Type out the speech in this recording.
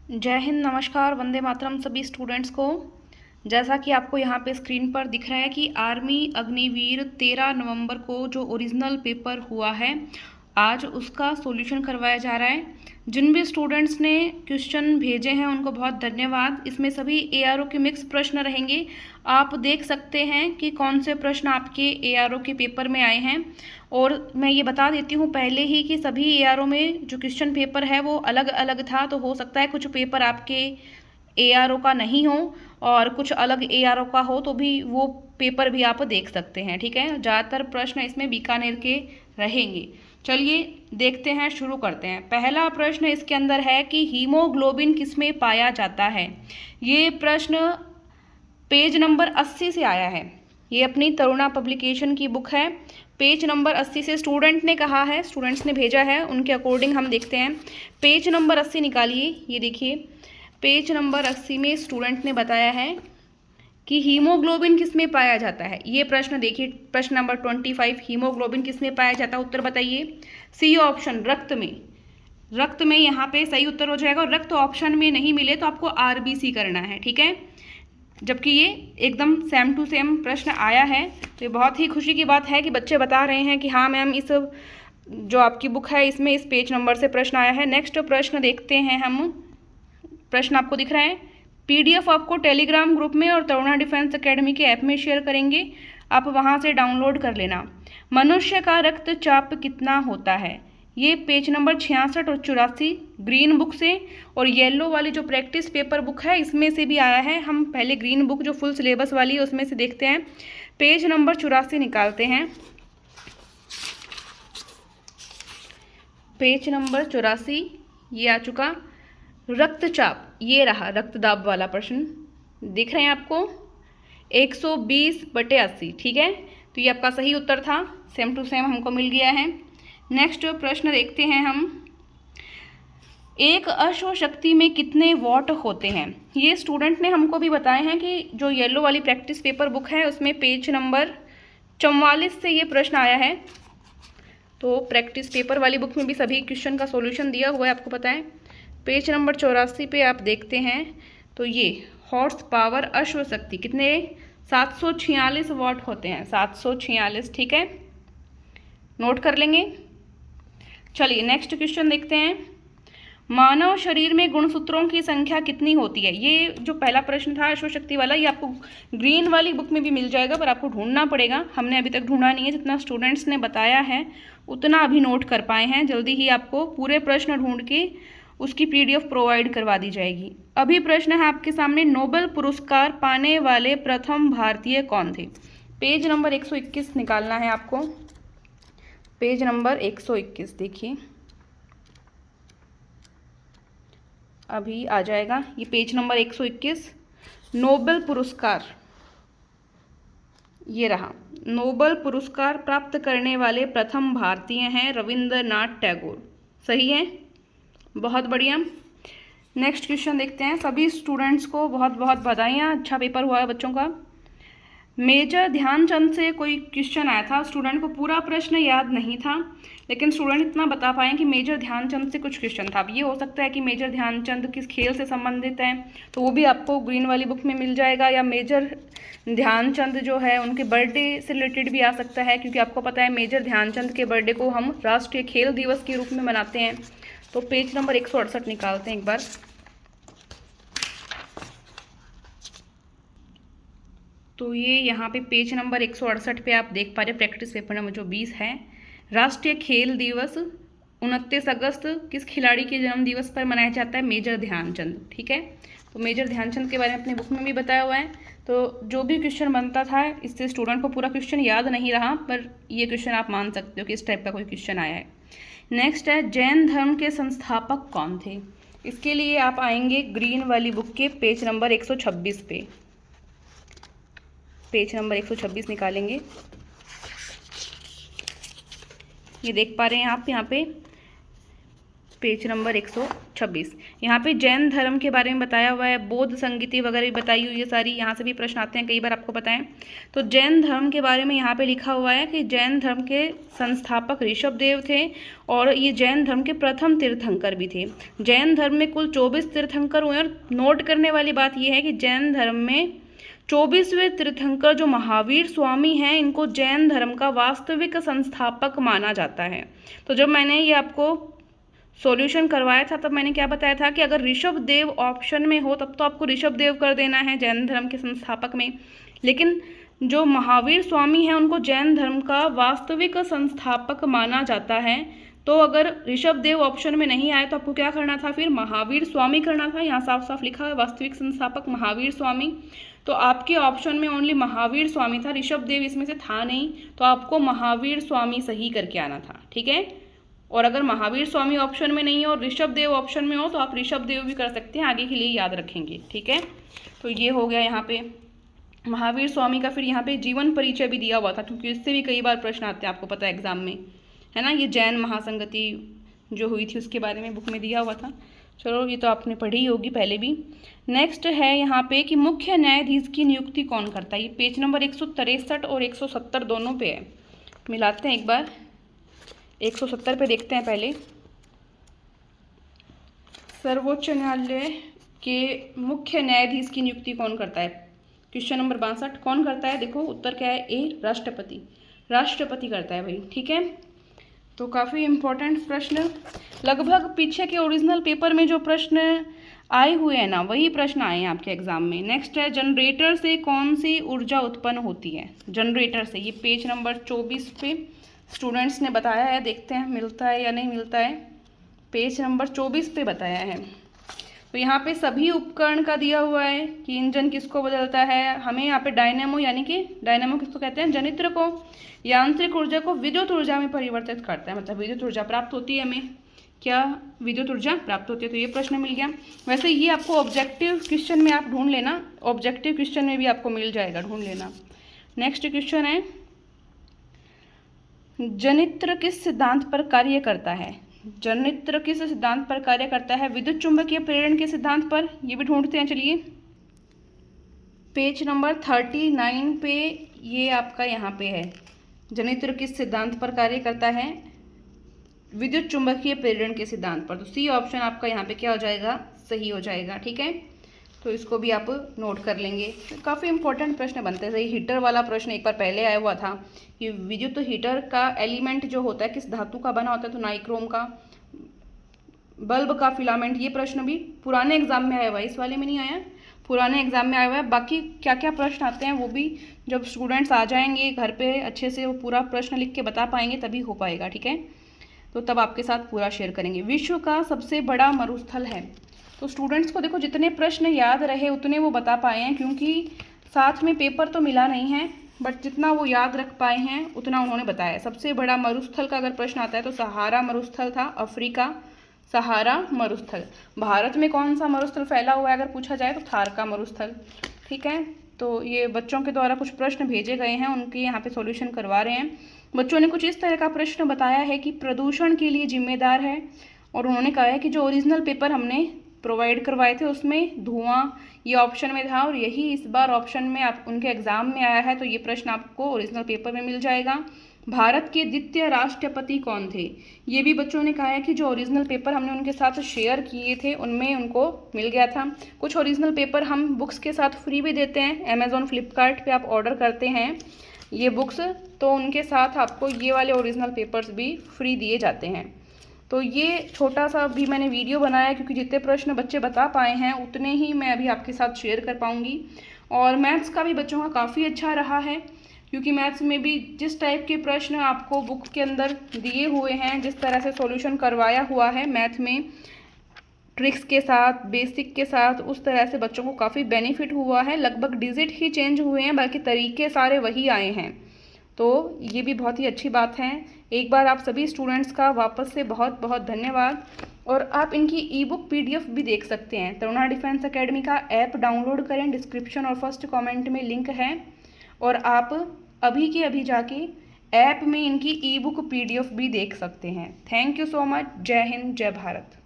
जय हिंद, नमस्कार, वंदे मातरम सभी स्टूडेंट्स को। जैसा कि आपको यहाँ पे स्क्रीन पर दिख रहा है कि आर्मी अग्निवीर 13 नवंबर को जो ओरिजिनल पेपर हुआ है, आज उसका सॉल्यूशन करवाया जा रहा है। जिन भी स्टूडेंट्स ने क्वेश्चन भेजे हैं उनको बहुत धन्यवाद। इसमें सभी एआरओ के मिक्स प्रश्न रहेंगे। आप देख सकते हैं कि कौन से प्रश्न आपके एआरओ के पेपर में आए हैं। और मैं ये बता देती हूँ पहले ही कि सभी एआरओ में जो क्वेश्चन पेपर है वो अलग अलग था, तो हो सकता है कुछ पेपर आपके एआरओ का नहीं हो और कुछ अलग एआरओ का हो, तो भी वो पेपर भी आप देख सकते हैं। ठीक है, ज़्यादातर प्रश्न इसमें बीकानेर के रहेंगे। चलिए देखते हैं, शुरू करते हैं। पहला प्रश्न इसके अंदर है कि हीमोग्लोबिन किसमें पाया जाता है। ये प्रश्न पेज नंबर 80 से आया है। ये अपनी तरुणा पब्लिकेशन की बुक है। पेज नंबर 80 से स्टूडेंट ने कहा है, स्टूडेंट्स ने भेजा है, उनके अकॉर्डिंग हम देखते हैं। पेज नंबर 80 निकालिए। ये देखिए, पेज नंबर 80 में स्टूडेंट ने बताया है कि हीमोग्लोबिन किसमें पाया जाता है। ये प्रश्न देखिए, प्रश्न नंबर 25, हीमोग्लोबिन किसमें पाया जाता है, उत्तर बताइए। सी ऑप्शन, रक्त में। रक्त में यहाँ पे सही उत्तर हो जाएगा। और रक्त ऑप्शन में नहीं मिले तो आपको आरबीसी करना है। ठीक है, जबकि ये एकदम सेम टू सेम प्रश्न आया है, तो ये बहुत ही खुशी की बात है कि बच्चे बता रहे हैं कि हाँ मैम, इस जो आपकी बुक है इसमें इस पेज नंबर से प्रश्न आया है। नेक्स्ट प्रश्न देखते हैं हम। प्रश्न आपको दिख रहा है। पीडीएफ आपको टेलीग्राम ग्रुप में और तरुणा डिफेंस एकेडमी के ऐप में शेयर करेंगे, आप वहाँ से डाउनलोड कर लेना। मनुष्य का रक्तचाप कितना होता है। ये पेज नंबर 66 और 84 ग्रीन बुक से, और येलो वाली जो प्रैक्टिस पेपर बुक है इसमें से भी आया है। हम पहले ग्रीन बुक जो फुल सिलेबस वाली है उसमें से देखते हैं। पेज नंबर 84 निकालते हैं। पेज नंबर 84 ये आ चुका। रक्तचाप, ये रहा रक्तदाब वाला प्रश्न, दिख रहे हैं आपको। 120/80। ठीक है, तो ये आपका सही उत्तर था। सेम टू सेम हमको मिल गया है। नेक्स्ट प्रश्न देखते हैं हम। एक अश्व शक्ति में कितने वॉट होते हैं। ये स्टूडेंट ने हमको भी बताए हैं कि जो येलो वाली प्रैक्टिस पेपर बुक है उसमें पेज नंबर 44 से ये प्रश्न आया है। तो प्रैक्टिस पेपर वाली बुक में भी सभी क्वेश्चन का सॉल्यूशन दिया हुआ है, आपको पता है। पेज नंबर 84 पे आप देखते हैं तो ये हॉर्स पावर अश्व शक्ति कितने 746 वॉट होते हैं, 746। ठीक है, नोट कर लेंगे। चलिए नेक्स्ट क्वेश्चन देखते हैं। मानव शरीर में गुणसूत्रों की संख्या कितनी होती है। ये जो पहला प्रश्न था अश्व शक्ति वाला, ये आपको ग्रीन वाली बुक में भी मिल जाएगा, पर आपको ढूंढना पड़ेगा। हमने अभी तक ढूंढा नहीं है, जितना स्टूडेंट्स ने बताया है उतना अभी नोट कर पाए हैं। जल्दी ही आपको पूरे प्रश्न ढूंढ के उसकी पीडीएफ प्रोवाइड करवा दी जाएगी। अभी प्रश्न है आपके सामने, नोबेल पुरस्कार पाने वाले प्रथम भारतीय कौन थे। पेज नंबर 121 निकालना है आपको। पेज नंबर 121 देखिए, अभी आ जाएगा। ये पेज नंबर 121, नोबेल पुरस्कार, ये रहा। नोबेल पुरस्कार प्राप्त करने वाले प्रथम भारतीय हैं रविंद्रनाथ टैगोर। सही है, बहुत बढ़िया। नेक्स्ट क्वेश्चन देखते हैं। सभी स्टूडेंट्स को बहुत बहुत बधाइयाँ, अच्छा पेपर हुआ है बच्चों का। मेजर ध्यानचंद से कोई क्वेश्चन आया था। स्टूडेंट को पूरा प्रश्न याद नहीं था, लेकिन स्टूडेंट इतना बता पाए कि मेजर ध्यानचंद से कुछ क्वेश्चन था। अब ये हो सकता है कि मेजर ध्यानचंद किस खेल से संबंधित है, तो वो भी आपको ग्रीन वाली बुक में मिल जाएगा। या मेजर ध्यानचंद जो है उनके बर्थडे से रिलेटेड भी आ सकता है, क्योंकि आपको पता है मेजर ध्यानचंद के बर्थडे को हम राष्ट्रीय खेल दिवस के रूप में मनाते हैं। तो पेज नंबर 168 निकालते हैं एक बार। तो ये यहाँ पे पेज नंबर 168 पे आप देख पा रहे हैं, प्रैक्टिस पेपर नंबर जो 20 है। राष्ट्रीय खेल दिवस 29 अगस्त किस खिलाड़ी के जन्म दिवस पर मनाया जाता है, मेजर ध्यानचंद। ठीक है, तो मेजर ध्यानचंद के बारे में अपनी बुक में भी बताया हुआ है। तो जो भी क्वेश्चन बनता था, इससे स्टूडेंट को पूरा क्वेश्चन याद नहीं रहा, पर ये क्वेश्चन आप मान सकते हो कि इस टाइप का कोई क्वेश्चन आया है। नेक्स्ट है, जैन धर्म के संस्थापक कौन थे। इसके लिए आप आएंगे ग्रीन वाली बुक के पेज नंबर 126 पे। पेज नंबर 126 निकालेंगे। ये देख पा रहे हैं आप यहाँ पे पेज नंबर 126। यहाँ पे जैन धर्म के बारे में बताया हुआ है, बौद्ध संगीति वगैरह भी बताई हुई है सारी, यहाँ से भी प्रश्न आते हैं, कई बार आपको पता है। तो जैन धर्म के बारे में यहाँ पे लिखा हुआ है कि जैन धर्म के संस्थापक ऋषभदेव थे और ये जैन धर्म के प्रथम तीर्थंकर भी थे। जैन धर्म में कुल 24 तीर्थंकर हुए और नोट करने वाली बात यह है कि जैन धर्म में 24वें तीर्थंकर जो महावीर स्वामी हैं, इनको जैन धर्म का वास्तविक संस्थापक माना जाता है। तो जब मैंने ये आपको सॉल्यूशन करवाया था तब मैंने क्या बताया था कि अगर ऋषभदेव ऑप्शन में हो तब तो आपको ऋषभदेव कर देना है जैन धर्म के संस्थापक में, लेकिन जो महावीर स्वामी हैं उनको जैन धर्म का वास्तविक संस्थापक माना जाता है। तो अगर ऋषभदेव ऑप्शन में नहीं आए तो आपको क्या करना था, फिर महावीर स्वामी करना था। यहाँ साफ साफ लिखा है वास्तविक संस्थापक महावीर स्वामी। तो आपके ऑप्शन में ओनली महावीर स्वामी था, ऋषभदेव इसमें से था नहीं, तो आपको महावीर स्वामी सही करके आना था, ठीक है। और अगर महावीर स्वामी ऑप्शन में नहीं हो और ऋषभदेव ऑप्शन में हो तो आप ऋषभदेव भी कर सकते हैं, आगे के लिए याद रखेंगे, ठीक है। तो ये हो गया यहाँ पे महावीर स्वामी का। फिर यहाँ पे जीवन परिचय भी दिया हुआ था, क्योंकि इससे भी कई बार प्रश्न आते हैं, आपको पता है एग्जाम में, है ना। ये जैन महासंगति जो हुई थी उसके बारे में बुक में दिया हुआ था। चलो ये तो आपने पढ़ी होगी पहले भी। नेक्स्ट है यहाँ पे कि मुख्य न्यायाधीश की नियुक्ति कौन करता है। ये पेज नंबर 163 और 170 दोनों पे है। मिलाते हैं एक बार, 170 पे देखते हैं पहले। सर्वोच्च न्यायालय के मुख्य न्यायाधीश की नियुक्ति कौन करता है। क्वेश्चन नंबर 62 कौन करता है। देखो उत्तर क्या है, ए राष्ट्रपति। राष्ट्रपति करता है भाई, ठीक है। तो काफ़ी इम्पोर्टेंट प्रश्न, लगभग पीछे के ओरिजिनल पेपर में जो प्रश्न आए हुए हैं ना वही प्रश्न आए हैं आपके एग्जाम में। नेक्स्ट है जनरेटर से कौन सी ऊर्जा उत्पन्न होती है। जनरेटर से, ये पेज नंबर 24 पे स्टूडेंट्स ने बताया है, देखते हैं मिलता है या नहीं मिलता है। पेज नंबर 24 पे बताया है। तो यहाँ पे सभी उपकरण का दिया हुआ है कि इंजन किसको बदलता है। हमें यहाँ पे डायनेमो, यानी कि डायनेमो किसको कहते हैं, जनित्र को, यांत्रिक ऊर्जा को विद्युत ऊर्जा में परिवर्तित करता है, मतलब विद्युत ऊर्जा प्राप्त होती है हमें, क्या विद्युत ऊर्जा प्राप्त होती है। तो ये प्रश्न मिल गया। वैसे ये आपको ऑब्जेक्टिव क्वेश्चन में आप ढूंढ लेना, ऑब्जेक्टिव क्वेश्चन में भी आपको मिल जाएगा, ढूंढ लेना। नेक्स्ट क्वेश्चन है जनित्र किस सिद्धांत पर कार्य करता है। जनित्र किस सिद्धांत पर कार्य करता है, विद्युत चुंबकीय प्रेरण के सिद्धांत पर। ये भी ढूंढते हैं, चलिए। पेज नंबर 39 पे ये आपका यहाँ पे है, जनित्र किस सिद्धांत पर कार्य करता है, विद्युत चुंबकीय प्रेरण के सिद्धांत पर। तो सी ऑप्शन आपका यहाँ पे क्या हो जाएगा, सही हो जाएगा, ठीक है। तो इसको भी आप नोट कर लेंगे। तो काफ़ी इंपॉर्टेंट प्रश्न बनते हैं। सही हीटर वाला प्रश्न एक बार पहले आया हुआ था कि विद्युत हीटर का एलिमेंट जो होता है किस धातु का बना होता है, तो नाइक्रोम का। बल्ब का फिलामेंट, ये प्रश्न भी पुराने एग्जाम में आया हुआ है, इस वाले में नहीं आया, पुराने एग्जाम में आया हुआ है। बाकी क्या क्या प्रश्न आते हैं वो भी जब स्टूडेंट्स आ जाएंगे घर पे अच्छे से वो पूरा प्रश्न लिख के बता पाएंगे तभी हो पाएगा, ठीक है। तो तब आपके साथ पूरा शेयर करेंगे। विश्व का सबसे बड़ा मरुस्थल है। तो स्टूडेंट्स को देखो जितने प्रश्न याद रहे उतने वो बता पाए हैं, क्योंकि साथ में पेपर तो मिला नहीं है, बट जितना वो याद रख पाए हैं उतना उन्होंने बताया। सबसे बड़ा मरुस्थल का अगर प्रश्न आता है तो सहारा मरुस्थल था, अफ्रीका सहारा मरुस्थल। भारत में कौन सा मरुस्थल फैला हुआ है अगर पूछा जाए तो थार का मरुस्थल, ठीक है। तो ये बच्चों के द्वारा कुछ प्रश्न भेजे गए हैं, उनके यहाँ पे सॉल्यूशन करवा रहे हैं। बच्चों ने कुछ इस तरह का प्रश्न बताया है कि प्रदूषण के लिए जिम्मेदार है, और उन्होंने कहा है कि जो ओरिजिनल पेपर हमने प्रोवाइड करवाए थे उसमें धुआं ये ऑप्शन में था, और यही इस बार ऑप्शन में आप उनके एग्जाम में आया है। तो ये प्रश्न आपको ओरिजिनल पेपर में मिल जाएगा। भारत के द्वितीय राष्ट्रपति कौन थे, ये भी बच्चों ने कहा है कि जो ओरिजिनल पेपर हमने उनके साथ शेयर किए थे उनमें उनको मिल गया था। कुछ ओरिजिनल पेपर हम बुक्स के साथ फ्री भी देते हैं, अमेज़ॉन फ्लिपकार्ट पे आप ऑर्डर करते हैं ये बुक्स, तो उनके साथ आपको ये वाले ओरिजिनल पेपर्स भी फ्री दिए जाते हैं। तो ये छोटा सा भी मैंने वीडियो बनाया क्योंकि जितने प्रश्न बच्चे बता पाए हैं उतने ही मैं अभी आपके साथ शेयर कर पाऊँगी। और मैथ्स का भी बच्चों का काफ़ी अच्छा रहा है, क्योंकि मैथ्स में भी जिस टाइप के प्रश्न आपको बुक के अंदर दिए हुए हैं, जिस तरह से सॉल्यूशन करवाया हुआ है मैथ में ट्रिक्स के साथ, बेसिक के साथ, उस तरह से बच्चों को काफ़ी बेनिफिट हुआ है। लगभग डिजिट ही चेंज हुए हैं, बाकी तरीके सारे वही आए हैं। तो ये भी बहुत ही अच्छी बात है। एक बार आप सभी स्टूडेंट्स का वापस से बहुत बहुत धन्यवाद। और आप इनकी ई बुक PDF भी देख सकते हैं। तरुणा डिफेंस एकेडमी का ऐप डाउनलोड करें, डिस्क्रिप्शन और फर्स्ट कमेंट में लिंक है, और आप अभी के अभी जाके ऐप में इनकी ई बुक PDF भी देख सकते हैं। Thank you so much. जय हिंद, जय भारत।